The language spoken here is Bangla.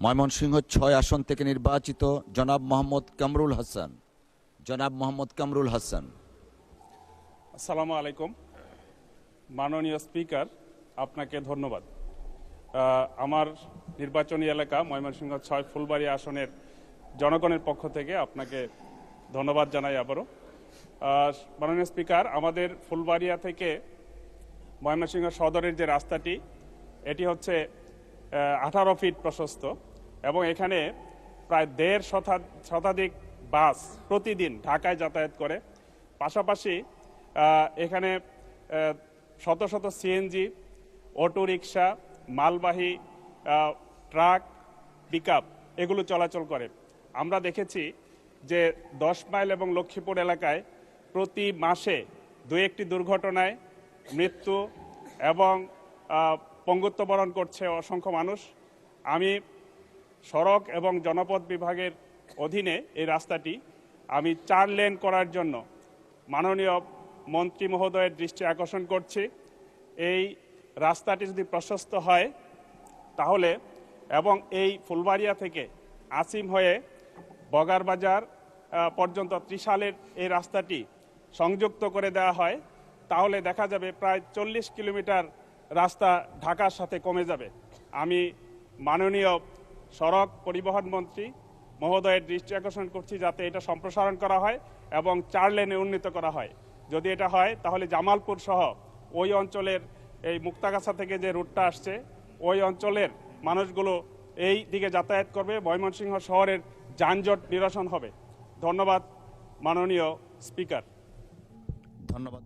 ময়মনসিংহ ৬ আসন থেকে নির্বাচিত জনাব মোহাম্মদ কামরুল হাসান। জনাব মোহাম্মদ কামরুল হাসান। আসসালামু আলাইকুম। মাননীয় স্পিকার, আপনাকে ধন্যবাদ। আমার নির্বাচনী এলাকা ময়মনসিংহ ৬ ফুলবাড়ি আসনের জনগণের পক্ষ থেকে আপনাকে ধন্যবাদ জানাই আবারও। মাননীয় স্পিকার, আমাদের ফুলবাড়িয়া থেকে ময়মনসিংহ সদরের যে রাস্তাটি, এটি হচ্ছে 18 ফিট প্রশস্ত এবং এখানে প্রায় 1.5 শতাধিক বাস প্রতিদিন ঢাকায় যাতায়াত করে। পাশাপাশি এখানে শত শত সিএনজি, অটো রিক্সা, মালবাহী ট্রাক, পিকআপ এগুলো চলাচল করে। আমরা দেখেছি যে 10 মাইল এবং লক্ষ্মীপুর এলাকায় প্রতি মাসে 2-1টি দুর্ঘটনায় মৃত্যু এবং পঙ্গুত্ব বরণ করছে অসংখ্য মানুষ। আমি সড়ক এবং জনপথ বিভাগের অধীনে এই রাস্তাটি আমি 4 লেন করার জন্য মাননীয় মন্ত্রী মহোদয়ের দৃষ্টি আকর্ষণ করছি। এই রাস্তাটি যদি প্রশস্ত হয় তাহলে এবং এই ফুলবাড়িয়া থেকে আসিম হয়ে বগারবাজার পর্যন্ত ত্রিশালের এই রাস্তাটি সংযুক্ত করে দেওয়া হয়, তাহলে দেখা যাবে প্রায় 40 কিলোমিটার রাস্তা ঢাকার সাথে কমে যাবে। আমি মাননীয় সড়ক পরিবহন মন্ত্রী মহোদয়ের দৃষ্টি আকর্ষণ করছি যাতে এটা সম্প্রসারণ করা হয় এবং 4 লেনে উন্নীত করা হয়। যদি এটা হয় তাহলে জামালপুর সহ ওই অঞ্চলের এই মুক্তাগাছা থেকে যে রুটটা আসছে ওই অঞ্চলের মানুষগুলো এই দিকে যাতায়াত করবে, ময়মনসিংহ শহরের যানজট নিরসন হবে। ধন্যবাদ মাননীয় স্পিকার। ধন্যবাদ।